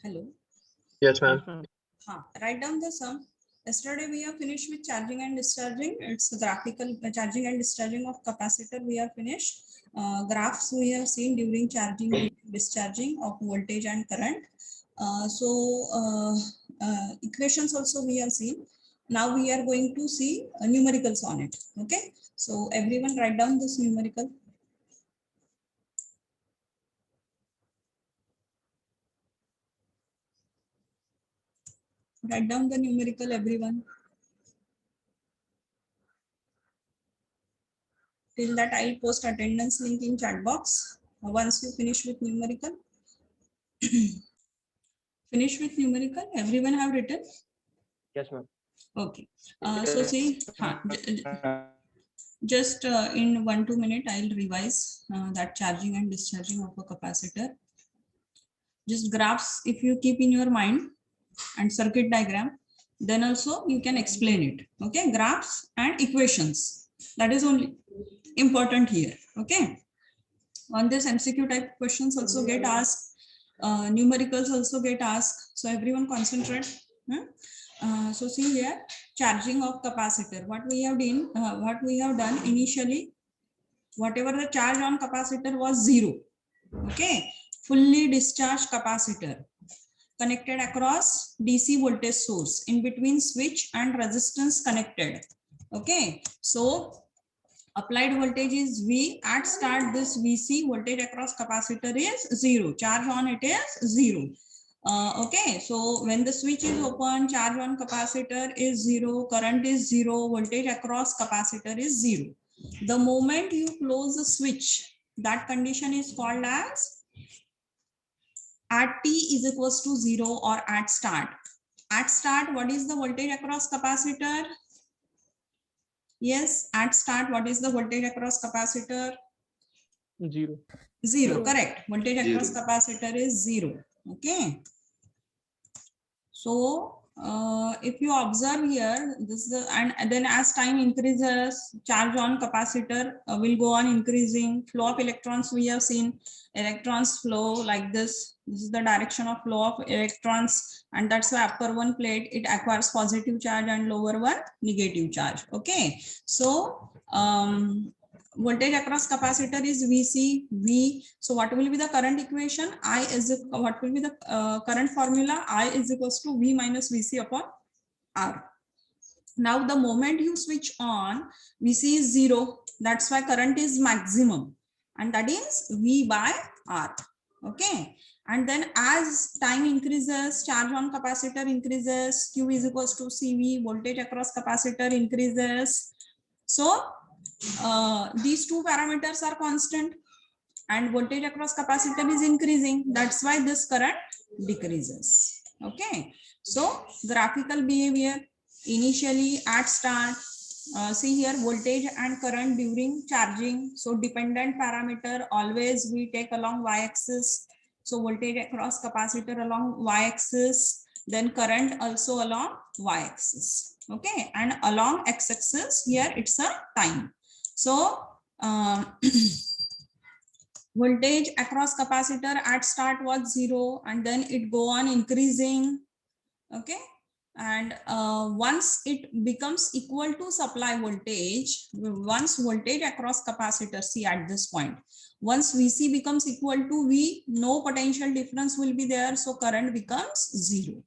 Hello. Yes, ma'am. Write down the sum. Yesterday we have finished with charging and discharging. It's graphical charging and discharging of capacitor. We have finished. Graphs we have seen during charging, discharging of voltage and current. Equations also we have seen. Now we are going to see numericals on it. Okay. So everyone write down this numerical. Write down the numerical, everyone. Till that, I'll post attendance link in chat box. Once you finish with numerical. Finish with numerical. Everyone have written? Yes, ma'am. Okay. So see, just in 1-2 minutes, I'll revise that charging and discharging of a capacitor. Just graphs, if you keep in your mind, and circuit diagram, then also you can explain it. Okay, graphs and equations. That is only important here. Okay. On this MCQ type questions also get asked. Numericals also get asked. So everyone concentrate. So see here, charging of capacitor. What we have done initially, whatever the charge on capacitor was 0. Okay, fully discharged capacitor connected across DC voltage source, in between switch and resistance connected. Okay, so applied voltage is V. At start, this VC voltage across capacitor is 0. Charge on it is 0. Okay, so when the switch is open, charge on capacitor is 0, current is 0, voltage across capacitor is 0. The moment you close the switch, that condition is called as at t is equals to 0 or at start. At start, what is the voltage across capacitor? Yes, at start, what is the voltage across capacitor? 0. 0, correct. Voltage across capacitor is 0. Okay. So if you observe here, this is the, and then as time increases, charge on capacitor will go on increasing. Flow of electrons, we have seen electrons flow like this. This is the direction of flow of electrons, and that's why upper one plate it acquires positive charge and lower one negative charge. Okay, so voltage across capacitor is VC V. So what will be the current equation? What will be the current formula? I is equals to V minus VC upon R. Now the moment you switch on, VC is 0. That's why current is maximum, and that is V by R. Okay. And then as time increases, charge on capacitor increases, Q is equals to CV, voltage across capacitor increases. So these two parameters are constant and voltage across capacitor is increasing. That's why this current decreases. Okay. So graphical behavior, initially at start, see here voltage and current during charging. So dependent parameter always we take along y-axis. So voltage across capacitor along y-axis, then current also along y-axis. Okay, and along x-axis here it's a time. So voltage across capacitor at start was 0 and then it go on increasing. Okay, and once it becomes equal to supply voltage, once voltage across capacitor, see at this point, once VC becomes equal to V, no potential difference will be there, so current becomes 0.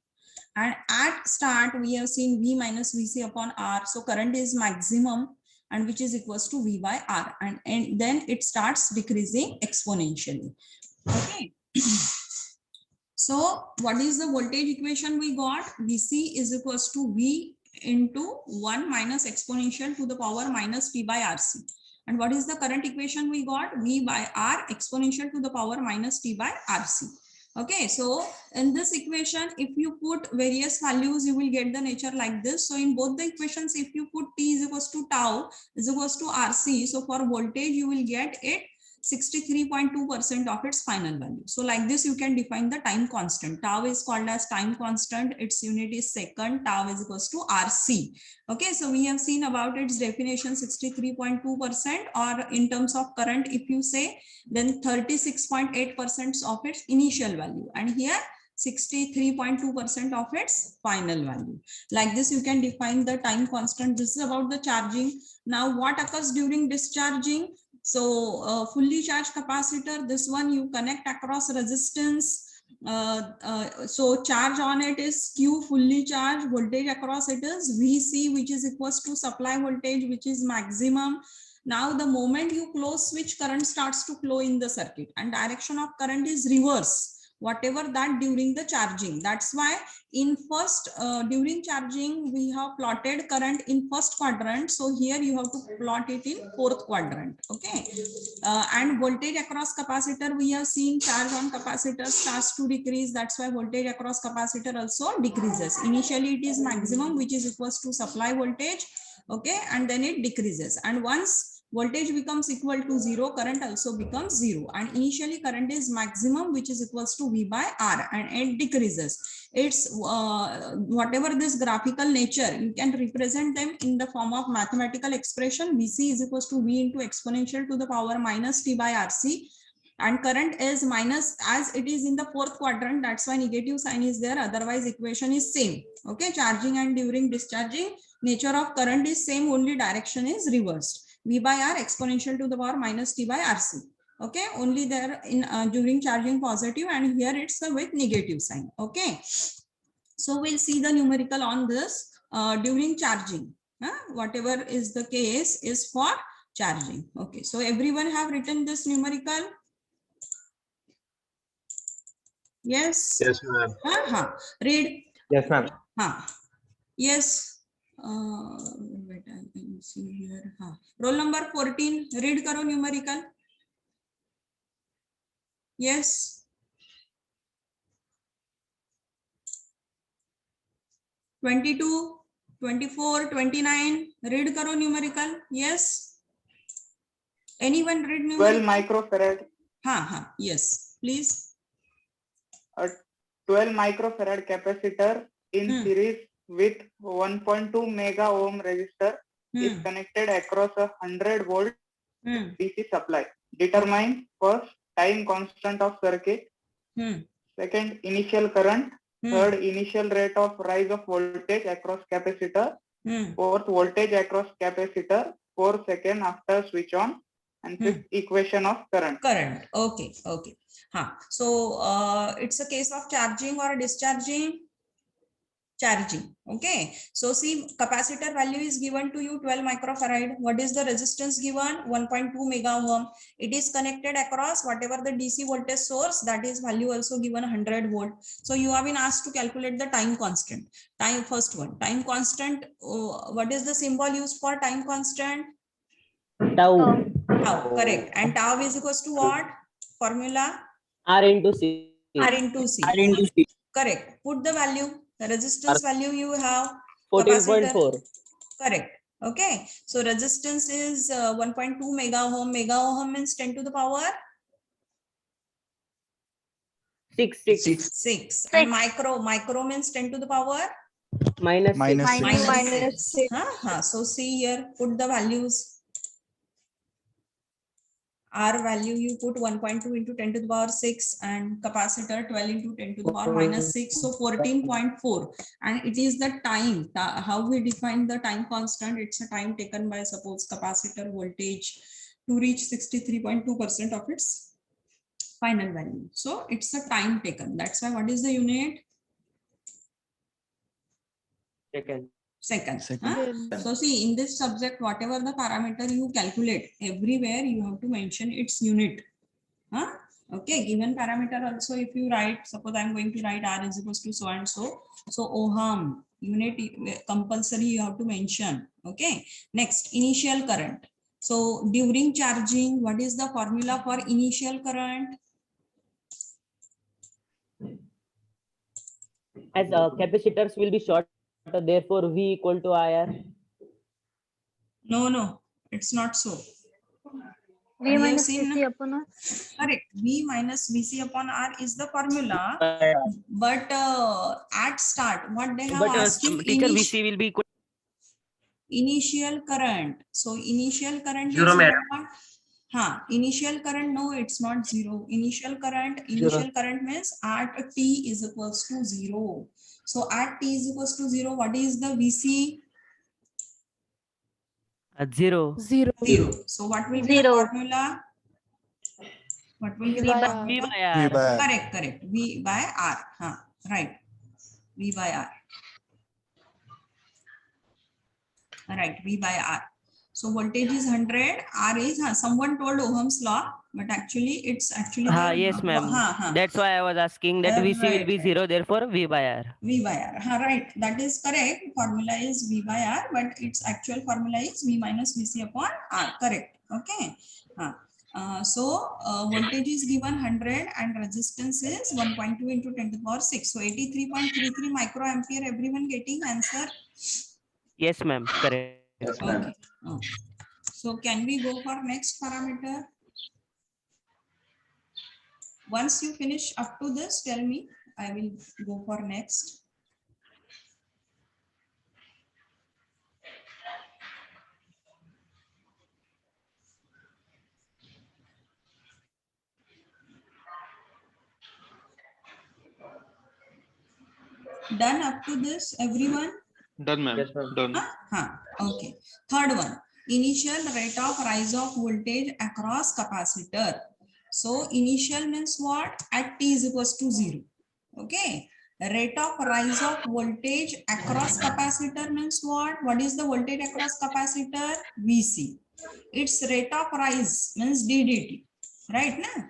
And at start we have seen V minus VC upon R, so current is maximum, and which is equals to V by R, and then it starts decreasing exponentially. Okay. So what is the voltage equation we got? VC is equals to V into 1 minus exponential to the power minus T by RC. And what is the current equation we got? V by R exponential to the power minus T by RC. Okay, so in this equation, if you put various values, you will get the nature like this. So in both the equations, if you put T is equals to tau is equals to RC, so for voltage, you will get it 63.2% of its final value. So like this, you can define the time constant. Tau is called as time constant. Its unit is second. Tau is equals to RC. Okay, so we have seen about its definition 63.2%, or in terms of current, if you say, then 36.8% of its initial value. And here 63.2% of its final value. Like this, you can define the time constant. This is about the charging. Now, what occurs during discharging? So, fully charged capacitor, this one you connect across resistance. So charge on it is Q fully charged, voltage across it is VC, which is equals to supply voltage, which is maximum. Now the moment you close switch, current starts to flow in the circuit, and direction of current is reverse, whatever that during the charging. That's why in first during charging we have plotted current in first quadrant, so here you have to plot it in fourth quadrant. Okay, and voltage across capacitor, we have seen charge on capacitor starts to decrease. That's why voltage across capacitor also decreases. Initially it is maximum, which is equals to supply voltage. Okay, and then it decreases, and once voltage becomes equal to 0, current also becomes 0, and initially current is maximum, which is equals to V by R, and it decreases. It's whatever this graphical nature, you can represent them in the form of mathematical expression. VC is equals to V into exponential to the power minus T by RC, and current is minus, as it is in the fourth quadrant, that's why negative sign is there, otherwise equation is same. Okay, charging and during discharging, nature of current is same, only direction is reversed. V by R exponential to the power minus T by RC. Okay, only there in during charging positive, and here it's with negative sign. Okay, so we'll see the numerical on this during charging. Whatever is the case is for charging. Okay, so everyone have written this numerical? Yes. Yes, ma'am. Read. Yes, ma'am. Yes. Wait, I can see here. Roll number 14. Read karo numerical. Yes. 22, 24, 29. Read karo numerical. Yes. Anyone read numerical? 12 microfarad. Yes, please. A 12 microfarad capacitor in series with 1.2 mega ohm resistor is connected across a 100 volt DC supply. Determine first time constant of circuit, second initial current, third initial rate of rise of voltage across capacitor, fourth voltage across capacitor, 4 seconds after switch on, and fifth equation of current. Okay. So it's a case of charging or discharging? Charging. Okay, so see, capacitor value is given to you 12 microfarad. What is the resistance given? 1.2 mega ohm. It is connected across whatever the DC voltage source, that is value also given 100 volt. So you have been asked to calculate the time constant. First one, time constant. What is the symbol used for time constant? Tau. Tau, correct. And tau is equals to what? Formula? R into C. R into C. Correct. Put the value. The resistance value you have. 14.4. Correct. Okay. So resistance is 1.2 mega ohm. Mega ohm means 10 to the power 6. And micro means 10 to the power minus 6. So see here, put the values. R value you put 1.2 into 10 to the power 6, and capacitor 12 into 10 to the power minus 6, so 14.4. And it is the time, how we define the time constant. It's a time taken by, suppose, capacitor voltage to reach 63.2% of its final value. So it's a time taken. That's why what is the unit? Second. So see, in this subject, whatever the parameter you calculate, everywhere you have to mention its unit. Okay, given parameter also, if you write, suppose I'm going to write R is equals to so and so. So ohm unit compulsory you have to mention. Okay. Next, initial current. So during charging, what is the formula for initial current? As capacitors will be short, therefore V equal to IR. No, it's not so. V minus VC upon R. Correct. V minus VC upon R is the formula. But at start, what they have asked you, teacher, VC will be equal. Initial current. So initial current is Zero, what? Initial current, no, it's not 0. Initial current means at t is equals to 0. So at t is equals to 0, what is the VC? 0. 0. 0. So what will be the 0. formula? What will be V the by formula? V by R. Correct. V by R. Right. V by R. Right. V by R. So voltage is 100. R is, someone told Ohm's law, but actually it's actually the, Yes, ma'am. That's why I was asking that VC will be Right. 0, therefore V by R. V by R. Right. That is correct. Formula is V by R, but its actual formula is V minus VC upon R. Correct. Okay. Voltage is given 100 and resistance is 1.2 into 10 to the power 6. So 83.33 microampere. Everyone getting answer? Yes, ma'am. Correct. Okay. So can we go for next parameter? Once you finish up to this, tell me. I will go for next. Done up to this, everyone? Done, ma'am. Yes, ma'am. Done. Okay. Third one, initial rate of rise of voltage across capacitor. So initial means what? At t is equals to 0. Okay. Rate of rise of voltage across capacitor means what? What is the voltage across capacitor? VC. Its rate of rise means ddt. Right now?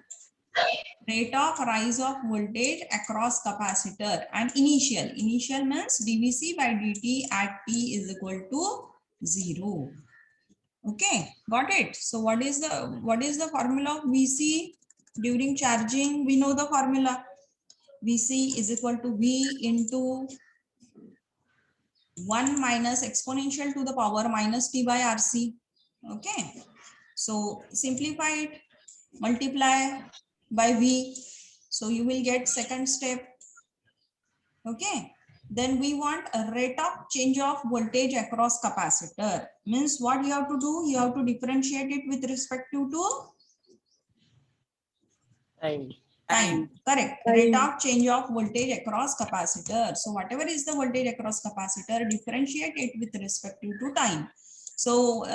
Rate of rise of voltage across capacitor, and initial means dvc by dt at t is equal to 0. Okay, got it. So what is the formula of VC during charging? We know the formula. VC is equal to V into 1 minus exponential to the power minus T by RC. Okay, so simplify it, multiply by V. So you will get second step. Okay. Then we want a rate of change of voltage across capacitor. Means what you have to do? You have to differentiate it with respect to time. Correct. Rate of change of voltage across capacitor. So whatever is the voltage across capacitor, differentiate it with respect to time. So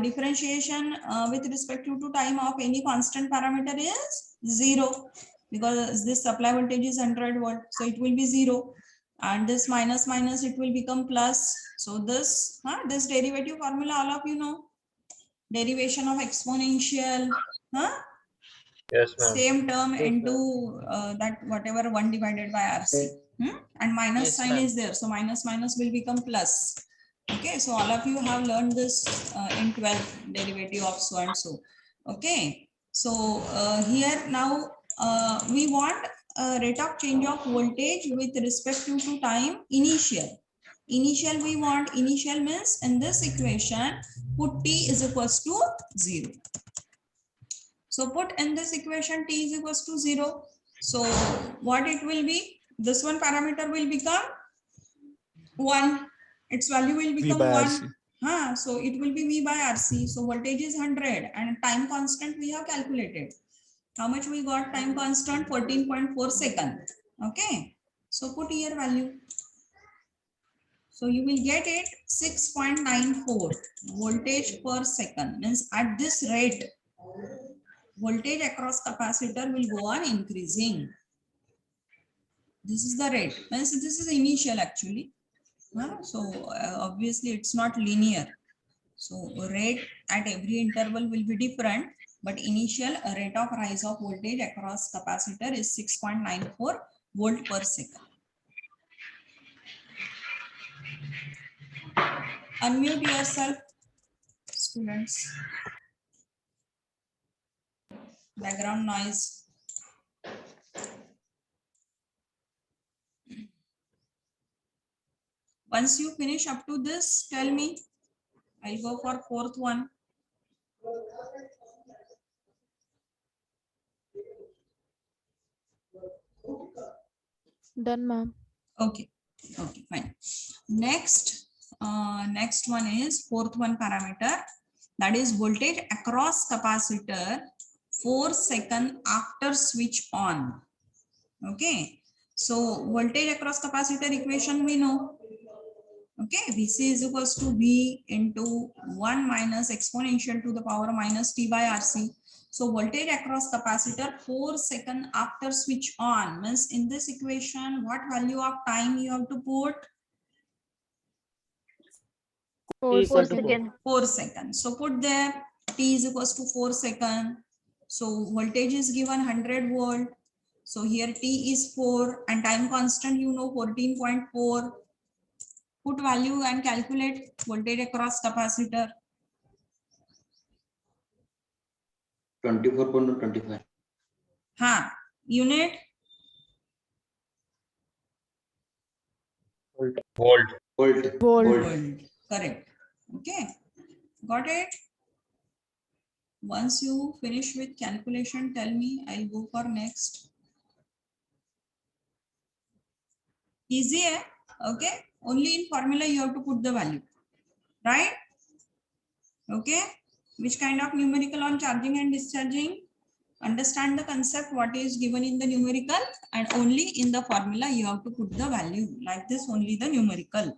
differentiation with respect to time of any constant parameter is 0, because this supply voltage is 100 volt. So it will be 0. And this minus it will become plus. So this derivative formula all of you know. Derivation of exponential. Yes, ma'am. Same term Yes, into that whatever 1 divided by RC. And minus Yes, sign ma'am. is there. So minus will become plus. Okay, so all of you have learned this in 12th, derivative of so and so. Okay, so here now we want a rate of change of voltage with respect to time initial. Initial we want, initial means in this equation put t is equals to 0. So put in this equation t is equals to 0. So what it will be? This one parameter will become 1. Its value will become 1. So it will be V by RC. So voltage is 100 and time constant we have calculated. How much we got time constant? 14.4 second. Okay. So put here value. So you will get it 6.94 voltage per second. Means at this rate, voltage across capacitor will go on increasing. This is the rate. Means this is initial actually. So obviously it's not linear. So rate at every interval will be different, but initial rate of rise of voltage across capacitor is 6.94 volt per second. Unmute yourself, students. Background noise. Once you finish up to this, tell me. I'll go for fourth one. Done, ma'am. Okay, fine. Next one is fourth one parameter. that is voltage across capacitor 4 seconds after switch on. Okay, so voltage across capacitor equation we know. Okay, Vc is equals to V into 1 minus exponential to the power minus T by RC. So voltage across capacitor 4 seconds after switch on means in this equation, what value of time you have to put? 4 equal to seconds. 4 seconds. So put there T is equals to 4 seconds. So voltage is given 100 volt. So here T is 4 and time constant you know 14.4. Put value and calculate voltage across capacitor. 24.25. Unit Volt. volt. Correct. Okay. Got it? Once you finish with calculation, tell me. I'll go for next. Easy, eh? Okay. Only in formula you have to put the value. Right? Okay. Which kind of numerical on charging and discharging? Understand the concept, what is given in the numerical, and only in the formula you have to put the value. Like this, only the numerical.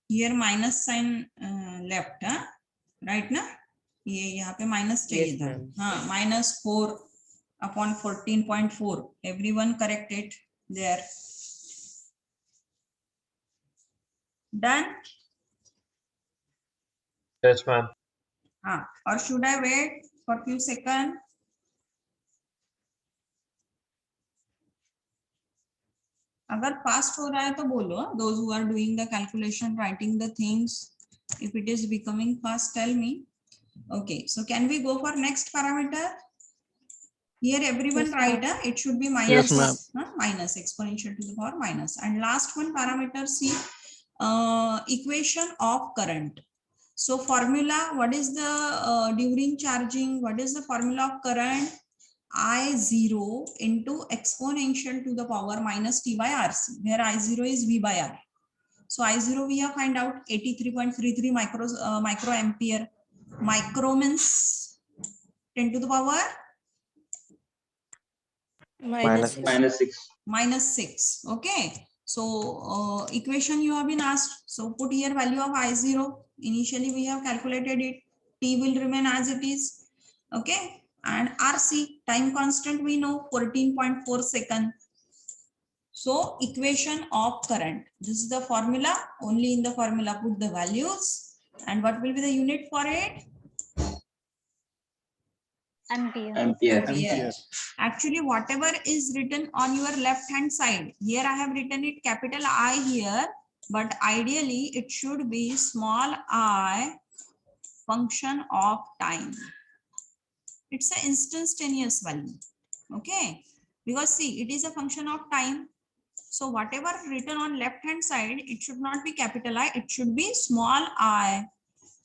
Here minus sign left, huh? Right ना? ये यहाँ पे minus चाहिए Yes, था. ma'am. हाँ, minus 4 upon 14.4. Everyone correct it there. Done? Yes, ma'am. हाँ. Or should I wait for few seconds? अगर fast हो रहा है तो बोलो. Those who are doing the calculation, writing the things, if it is becoming fast, tell me. Okay. So can we go for next parameter? Here everyone Yes, write, it should be minus, Yes, minus exponential to the power minus. And last one parameter, see, equation of current. So formula, what is the during charging, what is the formula of current? I0 into exponential to the power minus T by RC, where I0 is V by R. So I0 we have find out 83.33 microampere. Micro means 10 to the power -6. -6. Okay. So equation you have been asked. So put here value of I0. Initially we have calculated it. T will remain as it is. Okay. And RC time constant we know 14.4 seconds. So equation of current. This is the formula. Only in the formula put the values. And what will be the unit for it? Ampere. Actually, whatever is written on your left hand side, here I have written it capital I here, but ideally it should be small I function of time. It's an instantaneous value. Okay, because see, it is a function of time. So whatever written on left hand side, it should not be capital I, it should be small I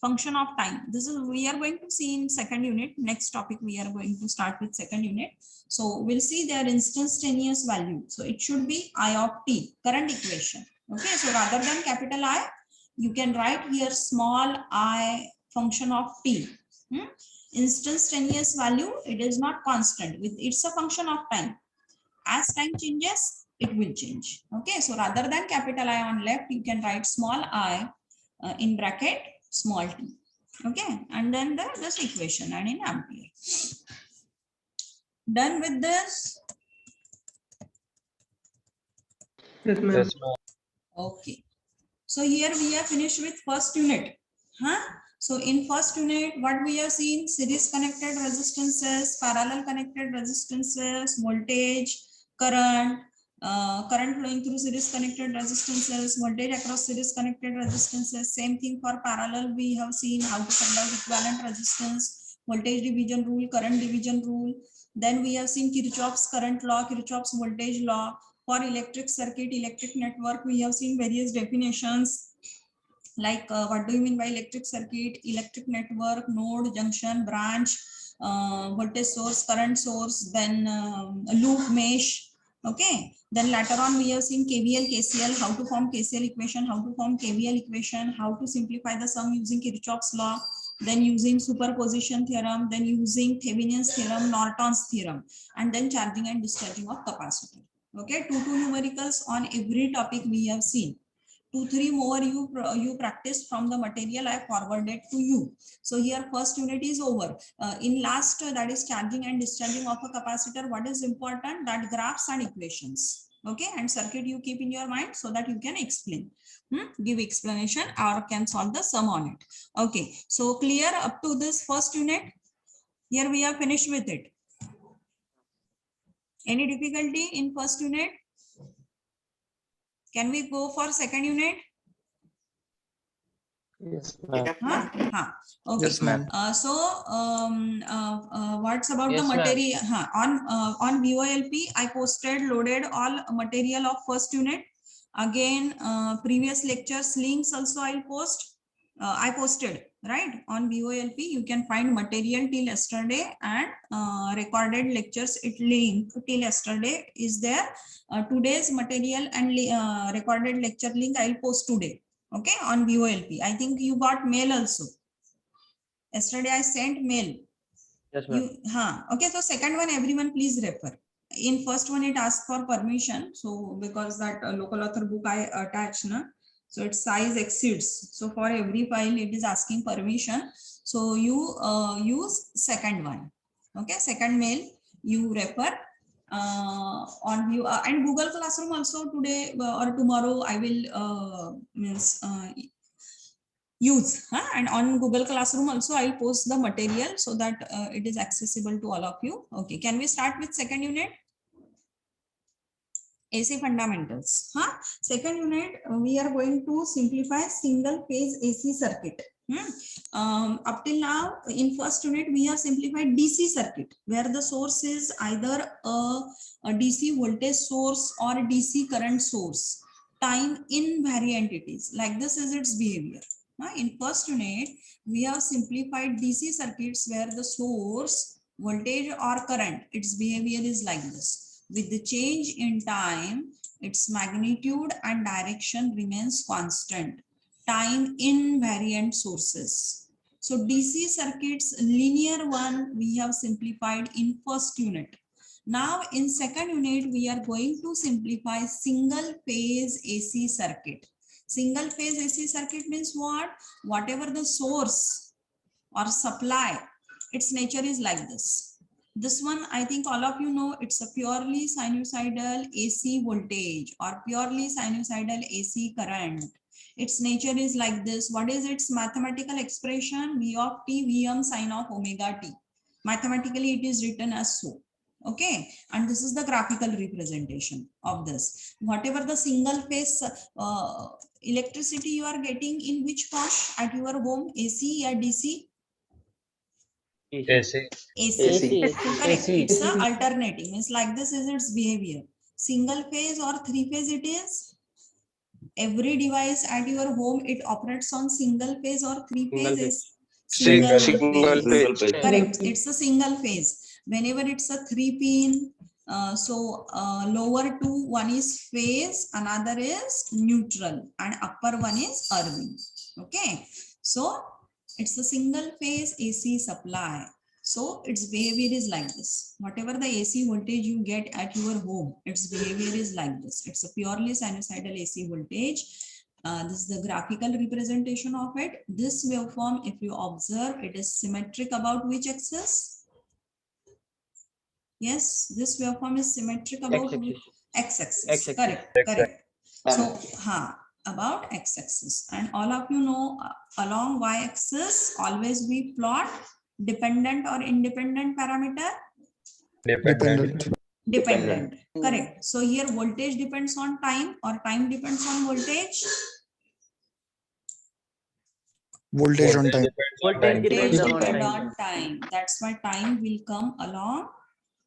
function of time. This is we are going to see in second unit. Next topic we are going to start with second unit. So we'll see their instantaneous value. So it should be I of t, current equation. Okay, so rather than capital I, you can write here small I function of t. Instantaneous value, it is not constant. It's a function of time. As time changes, it will change. Okay, so rather than capital I on left, you can write small I in bracket small t. Okay, and then this equation and in ampere. Done with this? Yes, ma'am. Okay. So here we have finished with first unit. So in first unit, what we have seen, series connected resistances, parallel connected resistances, voltage, current, current flowing through series connected resistances, voltage across series connected resistances. Same thing for parallel. We have seen how to find out equivalent resistance, voltage division rule, current division rule. Then we have seen Kirchhoff's current law, Kirchhoff's voltage law. For electric circuit, electric network, we have seen various definitions Like what do you mean by electric circuit? Electric network, node, junction, branch, voltage source, current source, then loop, mesh. Okay, then later on we have seen KVL, KCL, how to form KCL equation, how to form KVL equation, how to simplify the sum using Kirchhoff's law, then using superposition theorem, then using Thevenin's theorem, Norton's theorem, and then charging and discharging of capacitor. Okay, two numericals on every topic we have seen. 2-3 more you practice from the material I forwarded to you. So here first unit is over. In last, that is charging and discharging of a capacitor, what is important? That graphs and equations. Okay, and circuit you keep in your mind so that you can explain, give explanation or can solve the sum on it. Okay, so clear up to this first unit. Here we are finished with it. Any difficulty in first unit? Can we go for second unit? Yes, ma'am. Yes, ma'am. Okay. Yes, ma'am. What's about Yes, the ma'am. material? On VOLP, I posted loaded all material of first unit. Again, previous lectures links also I'll post. I posted right on VOLP. You can find material till yesterday and recorded lectures. It link till yesterday is there. Today's material and recorded lecture link I'll post today. Okay, on VOLP. I think you got mail also. Yesterday I sent mail. Yes, ma'am. Okay, so second one, everyone please refer. In first one, it asks for permission. So because that local author book I attached, so its size exceeds. So for every file, it is asking permission. So you use second one. Okay, second mail you refer on view and Google Classroom also today or tomorrow I will use, and on Google Classroom also I'll post the material so that it is accessible to all of you. Okay, can we start with second unit? AC fundamentals. Second unit, we are going to simplify single phase AC circuit. Up till now, in first unit, we have simplified DC circuit, where the source is either a DC voltage source or a DC current source. Time invariant it is. Like this is its behavior. In first unit, we have simplified DC circuits where the source, voltage or current, its behavior is like this. With the change in time, its magnitude and direction remains constant. Time invariant sources. So DC circuits, linear one, we have simplified in first unit. Now in second unit, we are going to simplify single phase AC circuit. Single phase AC circuit means what? Whatever the source or supply, its nature is like this. This one, I think all of you know, it's a purely sinusoidal AC voltage or purely sinusoidal AC current. Its nature is like this. What is its mathematical expression? V of t, Vm sine of omega t. Mathematically, it is written as so. Okay, and this is the graphical representation of this. Whatever the single phase electricity you are getting in which form at your home, AC or DC? AC. AC. AC. Correct. It's a alternating. Means like this is its behavior. Single phase or three phase it is. Every device at your home, it operates on single phase or three phase is single phase. Correct. It's a single phase. Whenever it's a 3-pin, lower two, one is phase, another is neutral, and upper one is earthing. Okay. So it's a single phase AC supply. So its behavior is like this. Whatever the AC voltage you get at your home, its behavior is like this. It's a purely sinusoidal AC voltage. This is the graphical representation of it. This waveform, if you observe, it is symmetric about which axis? Yes, this waveform is symmetric about x-axis. Correct. Correct. So, about x-axis, and all of you know along y-axis always we plot dependent or independent parameter. Dependent. Correct. So here voltage depends on time or time depends on voltage. Voltage on time. Voltage Voltage depends on depend time. on time. That's why time will come along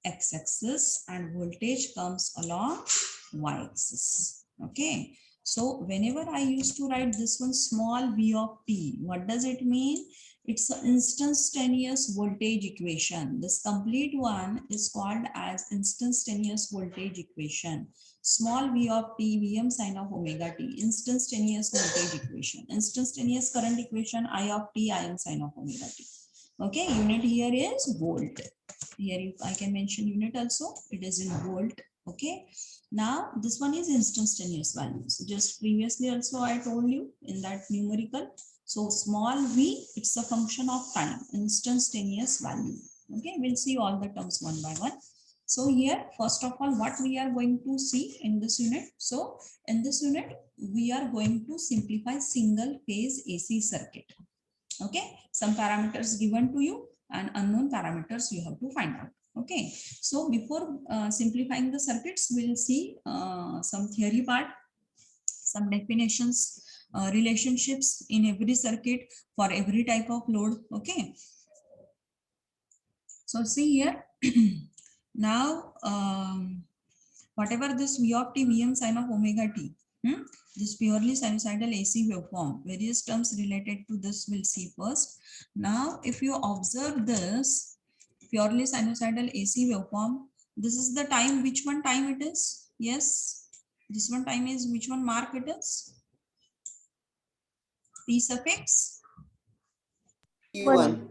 x-axis and voltage comes along y-axis. Okay. So whenever I used to write this one small v of t, what does it mean? It's an instantaneous voltage equation. This complete one is called as instantaneous voltage equation. Small v of t, Vm sine of omega t, instantaneous voltage equation. Instantaneous current equation, I of t, Im sine of omega t. Okay, unit here is volt. Here I can mention unit also. It is in volt. Okay. Now this one is instantaneous value. So just previously also I told you in that numerical. So small v, it's a function of time, instantaneous value. Okay, we'll see all the terms one by one. So here, first of all, what we are going to see in this unit. So in this unit, we are going to simplify single phase AC circuit. Okay, some parameters given to you and unknown parameters you have to find out. Okay, so before simplifying the circuits, we'll see some theory part, some definitions, relationships in every circuit for every type of load. Okay, so see here. Now whatever this v of t, Vm sine of omega t, this purely sinusoidal AC waveform, various terms related to this we'll see first. Now if you observe this purely sinusoidal AC waveform, this is the time, which one time it is? Yes, this one time is which one mark it is? T suffix T1.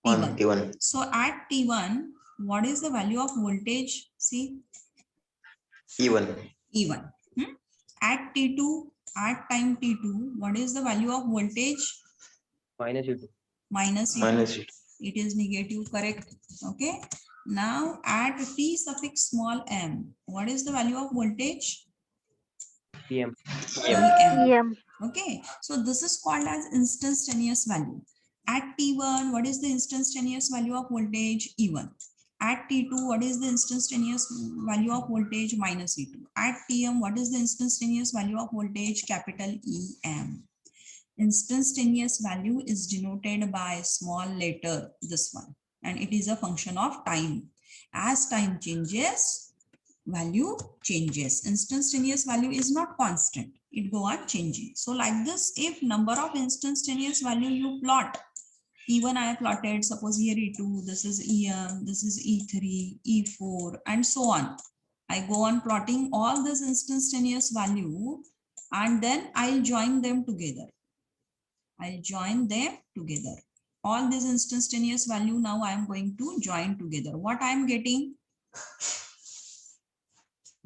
T1. T1. So at T1, what is the value of voltage? See, E1. E1. At T2, at time T2, what is the value of voltage? Minus E2. Minus E2. Minus E2. It is negative, correct? Okay. Now at T suffix small m, what is the value of voltage? PM. Em. EM. Okay. So this is called as instantaneous value. At T1, what is the instantaneous value of voltage? E1. At T2, what is the instantaneous value of voltage? Minus E2. At Tm, what is the instantaneous value of voltage? Capital Em. Instantaneous value is denoted by a small letter, this one, and it is a function of time. As time changes, value changes. Instantaneous value is not constant. It go on changing. So like this, if number of instantaneous value you plot, E1 I have plotted, suppose here E2, this is Em, this is E3, E4, and so on. I go on plotting all this instantaneous value and then I'll join them together. I'll join them together. All this instantaneous value now I am going to join together. What I am getting?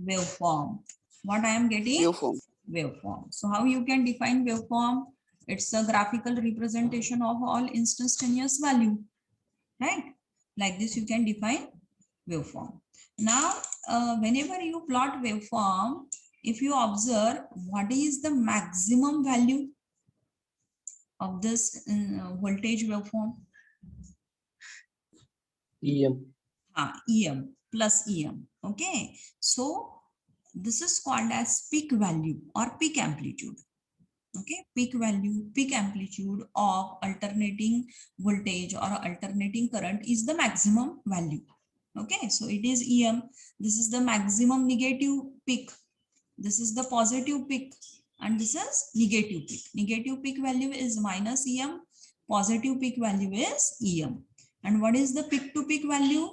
Waveform. What I am getting? Waveform. Waveform. So how you can define waveform? It's a graphical representation of all instantaneous value, right? Like this you can define waveform. Now, whenever you plot waveform, if you observe what is the maximum value of this voltage waveform? EM. Em plus Em. Okay, so this is called as peak value or peak amplitude. Okay, peak value, peak amplitude of alternating voltage or alternating current is the maximum value. Okay, so it is Em. This is the maximum negative peak. This is the positive peak, and this is negative peak. Negative peak value is minus Em. Positive peak value is Em. And what is the peak to peak value?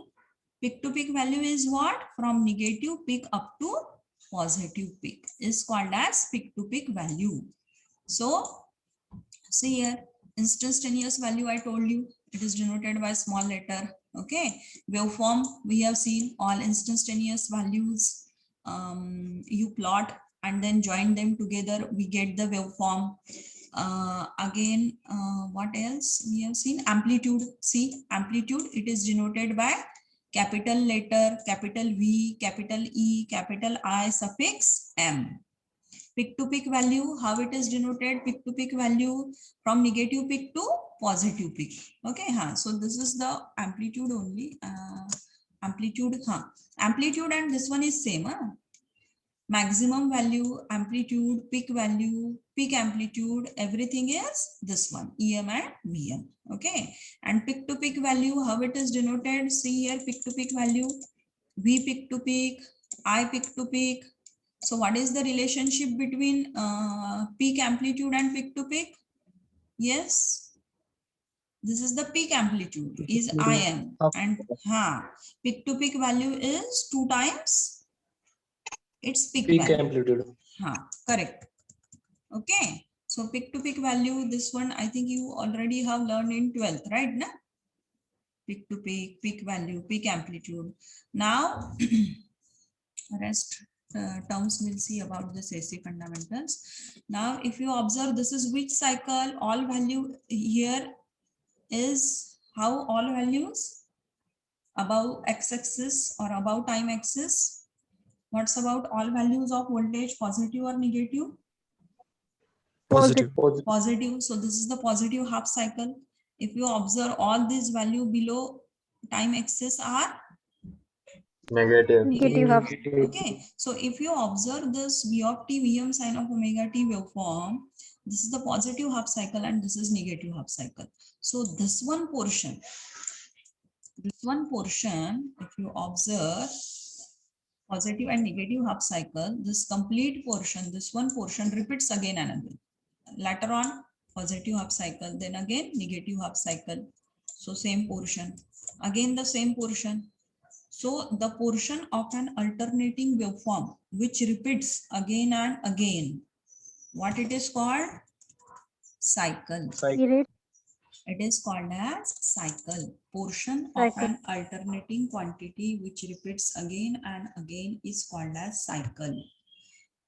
Peak to peak value is what? From negative peak up to positive peak is called as peak to peak value. So see here, instantaneous value I told you, it is denoted by small letter. Okay, waveform we have seen all instantaneous values. You plot and then join them together, we get the waveform. Again, what else we have seen? Amplitude. See, amplitude, it is denoted by capital letter, capital V, capital E, capital I suffix M. Peak to peak value, how it is denoted? Peak to peak value from negative peak to positive peak. Okay, so this is the amplitude only. Amplitude, amplitude and this one is same. Maximum value, amplitude, peak value, peak amplitude, everything is this one, Em and Vm. Okay, and peak to peak value, how it is denoted? See here, peak to peak value, V peak to peak, I peak to peak, So what is the relationship between peak amplitude and peak to peak? Yes, this is the peak amplitude is Im, and peak to peak value is 2 times its peak value. amplitude. Correct. Okay, so peak to peak value, this one I think you already have learned in 12th, right? Na? Peak to peak, peak value, peak amplitude. Now rest terms we'll see about this AC fundamentals. Now if you observe, this is which cycle? All value here is how all values above x-axis or above time axis. What's about all values of voltage, positive or negative? Positive. Positive. So this is the positive half cycle. If you observe, all these value below time axis are Negative. Negative half. okay. So if you observe this V of t Vm sine of omega t waveform, this is the positive half cycle and this is negative half cycle. So this one portion, if you observe positive and negative half cycle, this complete portion, this one portion repeats again and again. Later on, positive half cycle, then again negative half cycle. So same portion, again the same portion. So the portion of an alternating waveform which repeats again and again, what it is called? Cycle. Period. It is called as cycle. Portion of Cycle. an alternating quantity which repeats again and again is called as cycle.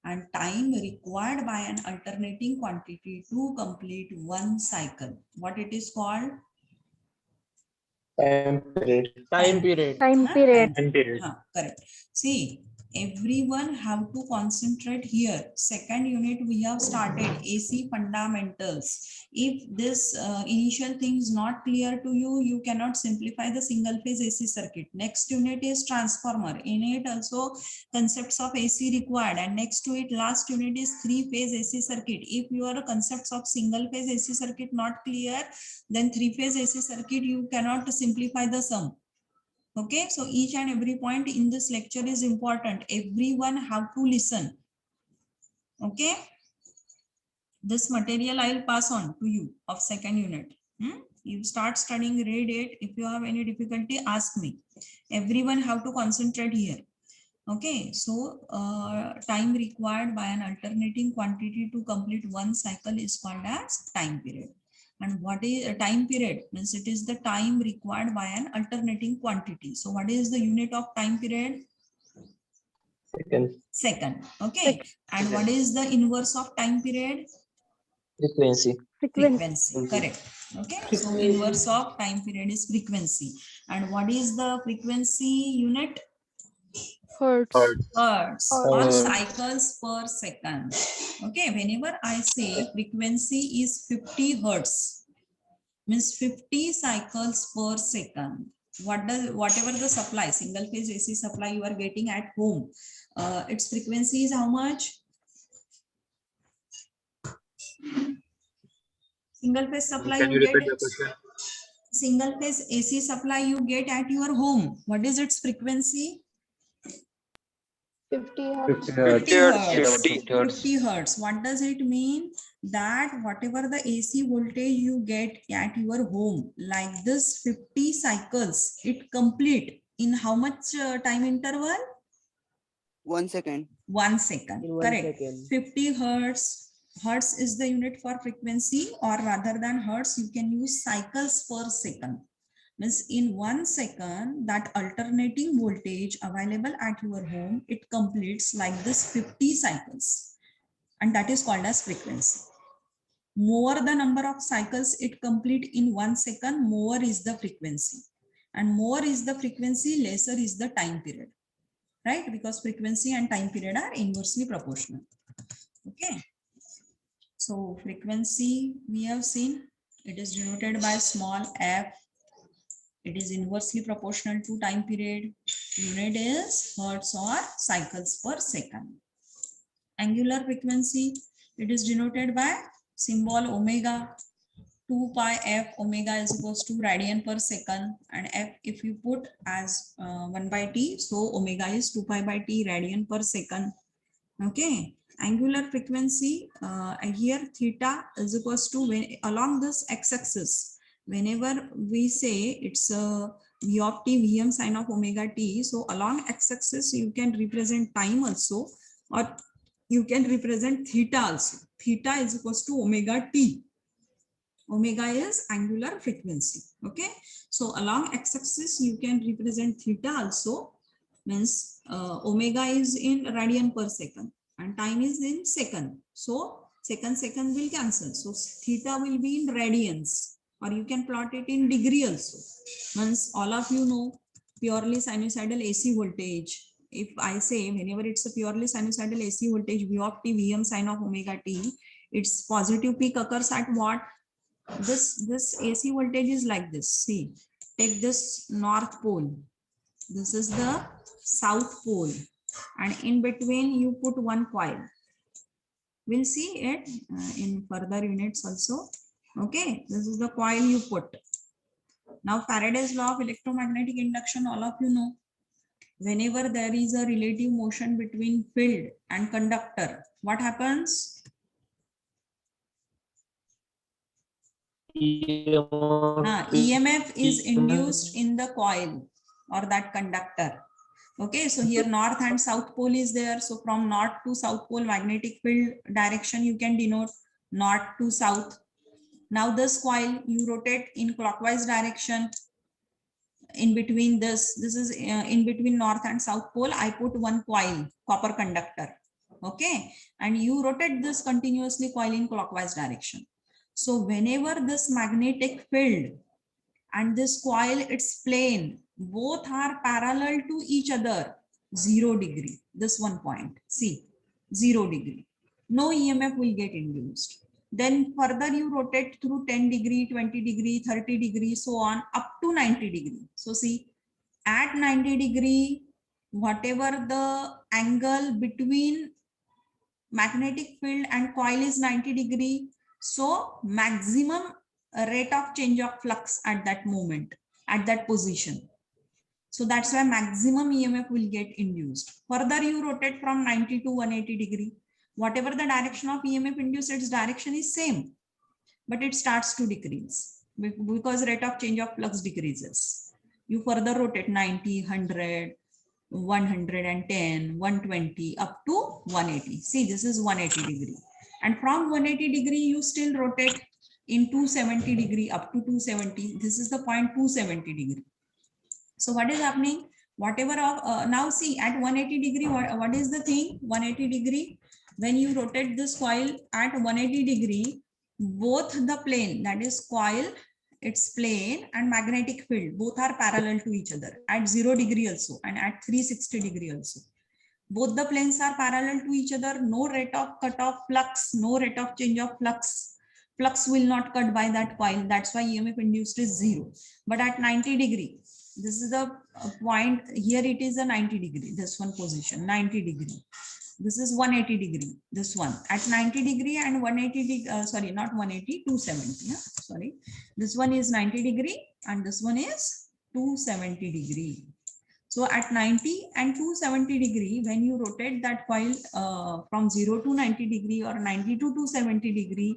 And time required by an alternating quantity to complete one cycle, what it is called? Time period. Time period. Time period. Correct. See, everyone have to concentrate here. Second unit we have started AC fundamentals. If this initial thing is not clear to you, you cannot simplify the single phase AC circuit. Next unit is transformer. In it also concepts of AC required, and next to it last unit is 3-phase AC circuit. If your concepts of single phase AC circuit not clear, then 3-phase AC circuit you cannot simplify the sum. Okay, so each and every point in this lecture is important. Everyone have to listen. Okay, this material I will pass on to you of second unit. You start studying, read it. If you have any difficulty, ask me. Everyone have to concentrate here. Okay, so time required by an alternating quantity to complete one cycle is called as time period. And what is a time period? Means it is the time required by an alternating quantity. So what is the unit of time period? Second. Okay. And what is the inverse of time period? Frequency. Frequency. Correct. Okay. So inverse of time period is frequency. And what is the frequency unit? Hertz. Hertz or cycles per second. Okay, whenever I say frequency is 50 hertz, means 50 cycles per second. Whatever the supply, single phase AC supply you are getting at home, its frequency is how much? Single phase supply Can you repeat the question? Single phase AC supply you get at your home. What is its frequency? 50 hertz. 50 hertz. 50 hertz. 50 hertz. What does it mean? That whatever the AC voltage you get at your home, like this 50 cycles, it complete in how much time interval? 1 second. 1 second. In 1 Correct. second. 50 hertz. Hertz is the unit for frequency, or rather than hertz, you can use cycles per second. Means in 1 second, that alternating voltage available at your home, it completes like this 50 cycles, and that is called as frequency. More the number of cycles it complete in 1 second, more is the frequency, and more is the frequency, lesser is the time period, right? Because frequency and time period are inversely proportional. Okay, so frequency we have seen, it is denoted by small f. It is inversely proportional to time period. Unit is hertz or cycles per second. Angular frequency, it is denoted by symbol omega. 2 pi f omega is equals to radian per second, and f if you put as 1 by t, so omega is 2 pi by t radian per second. Okay, angular frequency here theta is equals to when along this x-axis. Whenever we say it's a v of t vm sine of omega t, so along x-axis you can represent time also, or you can represent theta also. Theta is equals to omega t. Omega is angular frequency. Okay, so along x-axis you can represent theta also, means omega is in radian per second and time is in second, so second will cancel, so theta will be in radians, or you can plot it in degree also. Means all of you know purely sinusoidal AC voltage. If I say whenever it's a purely sinusoidal AC voltage v of t vm sine of omega t, its positive peak occurs at what? This AC voltage is like this. See, take this north pole. This is the south pole, and in between you put one coil. We'll see it in further units also. Okay, this is the coil you put. Now Faraday's law of electromagnetic induction, all of you know. Whenever there is a relative motion between field and conductor, what happens? EMF is induced in the coil or that conductor. Okay, so here north and south pole is there. So from north to south pole magnetic field direction you can denote north to south. Now this coil you rotate in clockwise direction. In between this is in between north and south pole, I put one coil, copper conductor. Okay, and you rotate this continuously coil in clockwise direction. So whenever this magnetic field and this coil, its plane, both are parallel to each other, 0 degree, this one point, see, 0 degree, no EMF will get induced. Then further you rotate through 10 degree, 20 degree, 30 degree, so on, up to 90 degree. So see, at 90 degree, whatever the angle between magnetic field and coil is 90 degree, so maximum rate of change of flux at that moment, at that position. So that's why maximum EMF will get induced. Further you rotate from 90 to 180 degree. Whatever the direction of EMF induced, its direction is same, but it starts to decrease because rate of change of flux decreases. You further rotate 90, 100, 110, 120 up to 180. See, this is 180 degree. And from 180 degree, you still rotate in 270 degree up to 270. This is the point 270 degree. So what is happening? Whatever of now see at 180 degree, what is the thing? 180 degree. When you rotate this coil at 180 degree, both the plane, that is coil, its plane and magnetic field, both are parallel to each other at 0 degree also and at 360 degree also. Both the planes are parallel to each other. No rate of cut of flux, no rate of change of flux. Flux will not cut by that coil. That's why EMF induced is 0. But at 90 degree, this is the point here. It is a 90 degree. This one position 90 degree. This is 180 degree. This one at 90 degree and 180 sorry, not 180, 270. Yeah? Sorry, this one is 90 degree and this one is 270 degree. So at 90 and 270 degree, when you rotate that coil from 0 to 90 degree or 90 to 270 degree,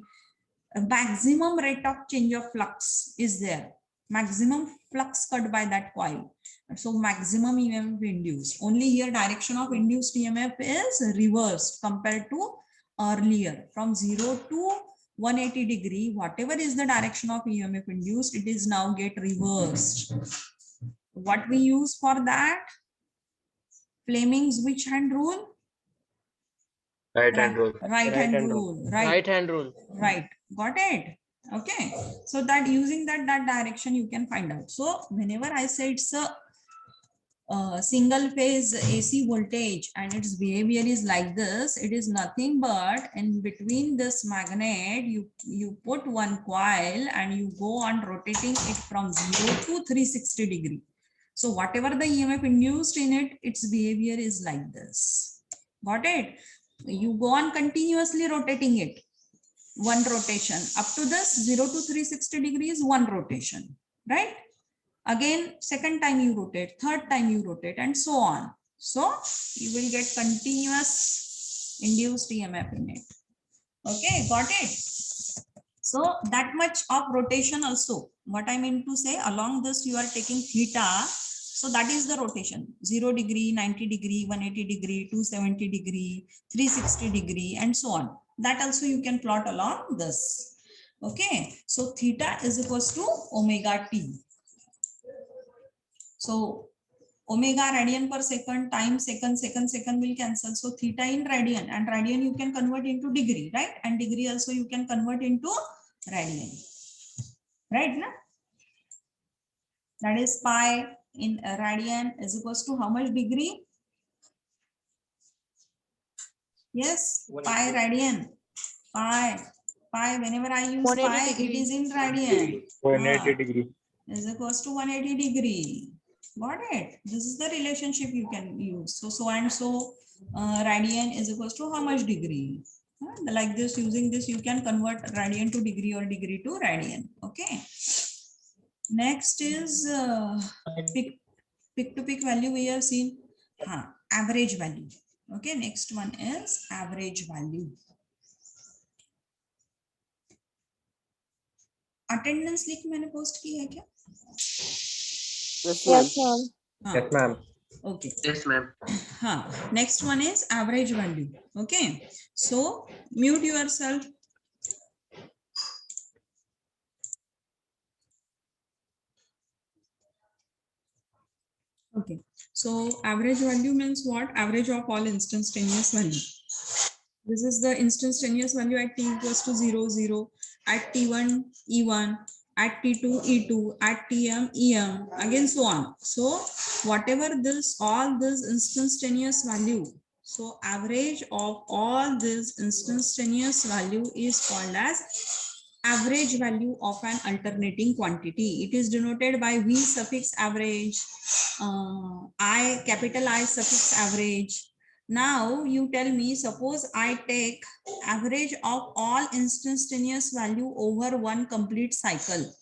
a maximum rate of change of flux is there. Maximum flux cut by that coil. So maximum EMF induced. Only here direction of induced EMF is reversed compared to earlier. From 0 to 180 degree, whatever is the direction of EMF induced, it is now get reversed. What we use for that? Fleming's which hand rule? Right hand rule. Right hand rule. Right hand rule. Right. Got it. Okay. So that using that direction you can find out. So whenever I say it's a single phase AC voltage and its behavior is like this, it is nothing but in between this magnet you put one coil and you go on rotating it from 0 to 360 degree. So whatever the EMF induced in it, its behavior is like this. Got it? You go on continuously rotating it. One rotation up to this 0 to 360 degrees, one rotation, right? Again, second time you rotate, third time you rotate, and so on. So you will get continuous induced EMF in it. Okay, got it? So that much of rotation also, what I mean to say, along this you are taking theta. So that is the rotation, 0 degree, 90 degree, 180 degree, 270 degree, 360 degree, and so on. That also you can plot along this. Okay, so theta is equals to omega t. So omega radian per second times second will cancel. So theta in radian, and radian you can convert into degree, right? And degree also you can convert into radian, right? Na? That is pi in radian is equals to how much degree? Yes, pi radian. Pi, whenever I use 180 pi, it degree. is in radian. 180 degree. Is equals to 180 degree. Got it? This is the relationship you can use. So and so radian is equals to how much degree? Like this, using this, you can convert radian to degree or degree to radian. Okay. Next is peak to peak value we have seen. Average value. Okay. Next one is average value. Attendance लिख मैंने post की है क्या? Yes, ma'am. Yes, ma'am. Yes, ma'am. Okay. Yes, ma'am. Next one is average value. Okay, so mute yourself. Okay, so average value means what? Average of all instantaneous value. This is the instantaneous value at t equals to 0, 0, at t1, e1, at t2, e2, at tm, em, again so on. So whatever this, all this instantaneous value, so average of all this instantaneous value is called as average value of an alternating quantity. It is denoted by V suffix average, I, capital I suffix average. Now you tell me, suppose I take average of all instantaneous value over one complete cycle.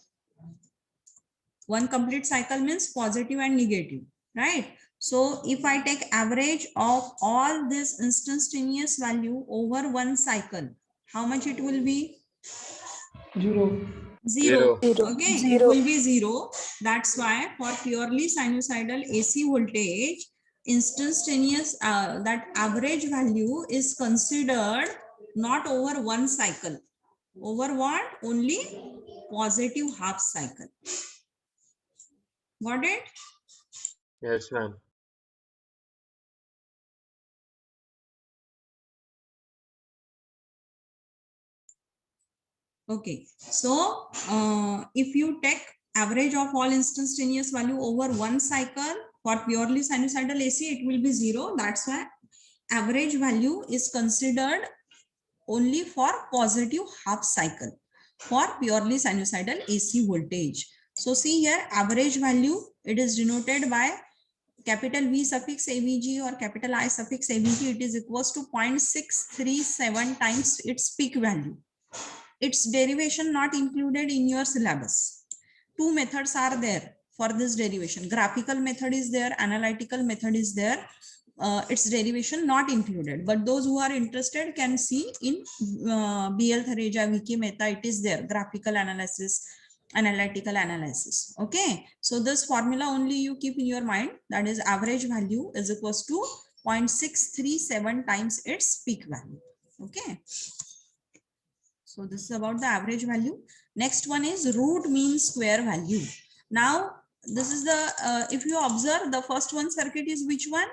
One complete cycle means positive and negative, right? So if I take average of all this instantaneous value over one cycle, how much it will be? Zero. Zero. Okay, it will be 0. That's why for purely sinusoidal AC voltage, instantaneous that average value is considered not over one cycle. Over what? Only positive half cycle. Got it? Yes, ma'am. Okay, so if you take average of all instantaneous value over one cycle for purely sinusoidal AC, it will be 0. That's why average value is considered only for positive half cycle for purely sinusoidal AC voltage. So see here, average value, it is denoted by capital V suffix AVG or capital I suffix AVG. It is equals to 0.637 times its peak value. Its derivation not included in your syllabus. Two methods are there for this derivation. Graphical method is there, analytical method is there. Its derivation not included, but those who are interested can see in BL Thareja, Vicky Mehta, it is there, graphical analysis, analytical analysis. Okay, so this formula only you keep in your mind, that is average value is equals to 0.637 times its peak value. Okay, so this is about the average value. Next one is root mean square value. Now this is the if you observe, the first one circuit is which one?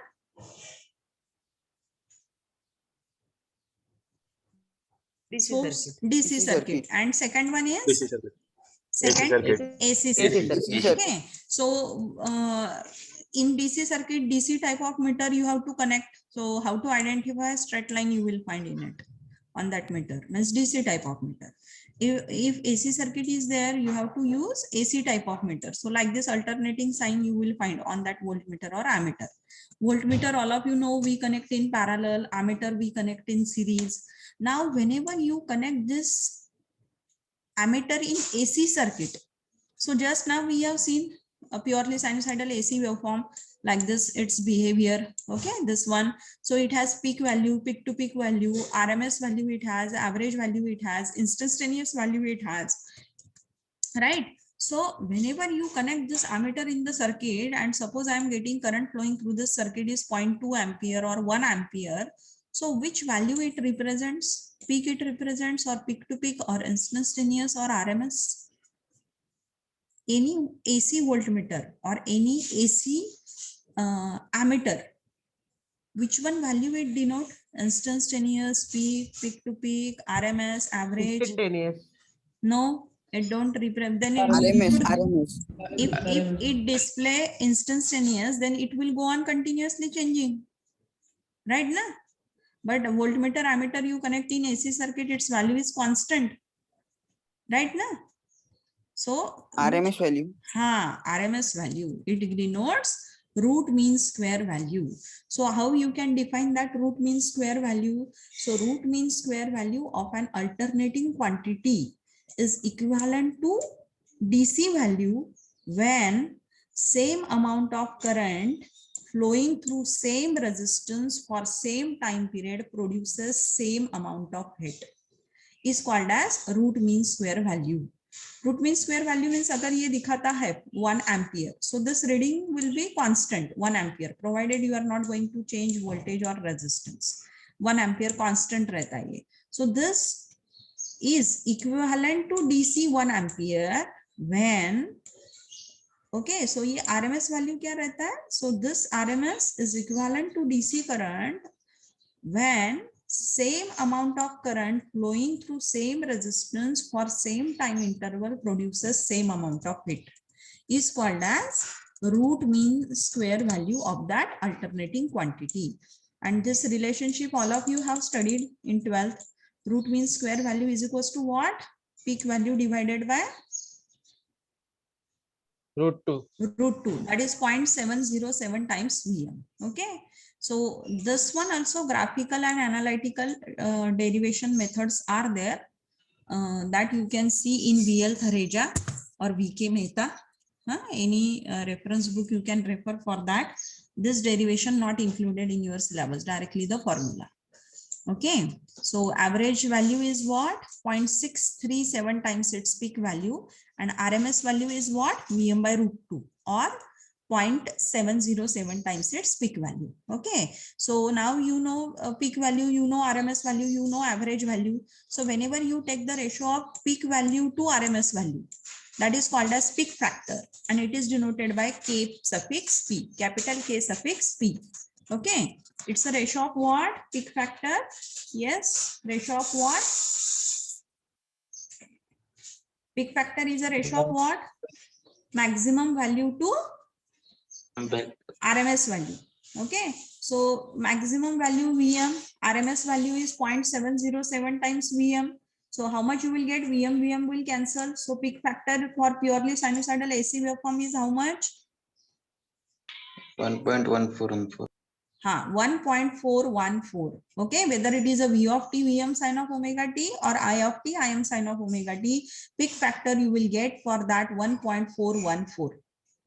DC circuit. And second one is DC circuit. second circuit. AC circuit. circuit. Okay, so in DC circuit, DC type of meter you have to connect. So how to identify a straight line you will find in it on that meter, means DC type of meter. If AC circuit is there, you have to use AC type of meter. So like this alternating sign you will find on that voltmeter or ammeter. Voltmeter, all of you know, we connect in parallel. Ammeter we connect in series. Now whenever you connect this ammeter in AC circuit, so just now we have seen a purely sinusoidal AC waveform like this, its behavior. Okay, this one. So it has peak value, peak to peak value, RMS value it has, average value it has, instantaneous value it has, right? So whenever you connect this ammeter in the circuit, and suppose I am getting current flowing through this circuit is 0.2 ampere or 1 ampere. So which value it represents? Peak it represents, or peak to peak, or instantaneous, or RMS? Any AC voltmeter or any AC ammeter, which one value it denote? Instantaneous, peak, peak to peak, RMS, average? Instantaneous. No, it don't represent. Then it RMS. if it display instantaneous, then it will go on continuously changing, right? Na? But voltmeter, ammeter you connect in AC circuit, its value is constant, right? Na? So RMS value. RMS value, it denotes root mean square value. So how you can define that root mean square value? So root mean square value of an alternating quantity is equivalent to DC value when same amount of current flowing through same resistance for same time period produces same amount of heat, is called as root mean square value. Root mean square value means अगर ये दिखाता है 1 ampere, so this reading will be constant 1 ampere provided you are not going to change voltage or resistance. 1 ampere constant रहता है ये. So this is equivalent to DC 1 ampere when, okay, so ये RMS value क्या रहता है? So this RMS is equivalent to DC current when same amount of current flowing through same resistance for same time interval produces same amount of heat, is called as root mean square value of that alternating quantity. And this relationship all of you have studied in 12th. Root mean square value is equals to what? Peak value divided by Root 2. root 2, that is 0.707 times Vm. Okay, so this one also graphical and analytical derivation methods are there that you can see in VL Thareja or VK Mehta. Any reference book you can refer for that. This derivation not included in your syllabus, directly the formula. Okay, so average value is what? 0.637 times its peak value, and RMS value is what? Vm by root 2 or 0.707 times its peak value. Okay, so now you know peak value, you know RMS value, you know average value. So whenever you take the ratio of peak value to RMS value, that is called as peak factor, and it is denoted by K suffix P, capital K suffix P. Okay, it's a ratio of what? Peak factor. Yes, ratio of what? Peak factor is a ratio of what? Maximum value to RMS value. Okay, so maximum value Vm, RMS value is 0.707 times Vm. So how much you will get? Vm will cancel. So peak factor for purely sinusoidal AC waveform is how much? 1.114. 1.414. Okay, whether it is a V of t, Vm sin of omega t, or I of t, Im sin of omega t, peak factor you will get for that 1.414.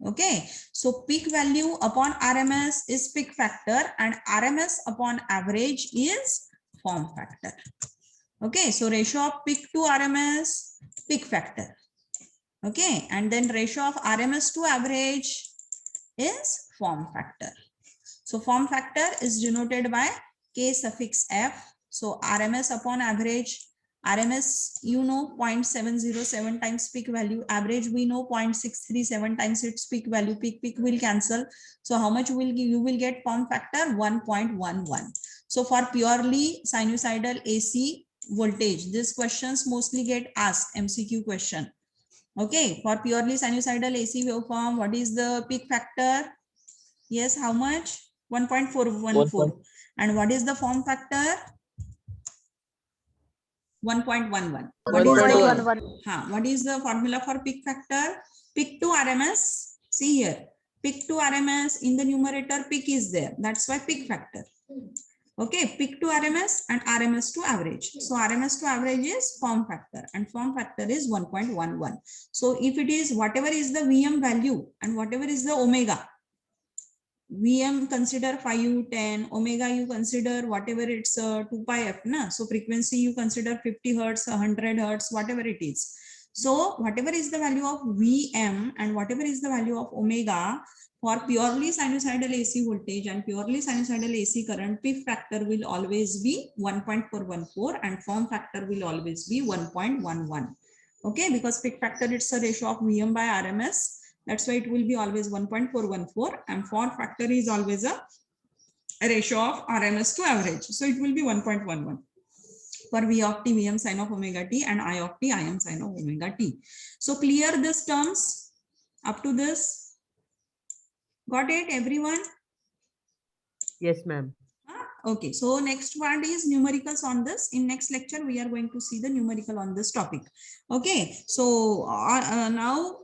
Okay, so peak value upon RMS is peak factor, and RMS upon average is form factor. Okay, so ratio of peak to RMS, peak factor. Okay, and then ratio of RMS to average is form factor. So form factor is denoted by K suffix F. So RMS upon average, RMS you know 0.707 times peak value, average we know 0.637 times its peak value, peak will cancel. So how much will you will get form factor? 1.11. So for purely sinusoidal AC voltage, these questions mostly get asked, MCQ question. Okay, for purely sinusoidal AC waveform, what is the peak factor? Yes, how much? 1.414. And what is the form factor? 1.11. What is the formula for peak factor? Peak to RMS. See here, peak to RMS in the numerator, peak is there. That's why peak factor. Okay, peak to RMS and RMS to average. So RMS to average is form factor and form factor is 1.11. So if it is whatever is the VM value and whatever is the omega, VM consider 5, 10, omega you consider whatever it's 2 pi f, na? So frequency you consider 50 hertz, 100 hertz, whatever it is. So whatever is the value of VM and whatever is the value of omega, for purely sinusoidal AC voltage and purely sinusoidal AC current, peak factor will always be 1.414 and form factor will always be 1.11. Okay, because peak factor it's a ratio of VM by RMS. That's why it will be always 1.414 and form factor is always a ratio of RMS to average. So it will be 1.11 for V of t, Vm sin of omega t and I of t, Im sin of omega t. So clear this terms up to this. Got it, everyone? Yes, ma'am. Okay, so next part is numericals on this. In next lecture, we are going to see the numerical on this topic. Okay, so now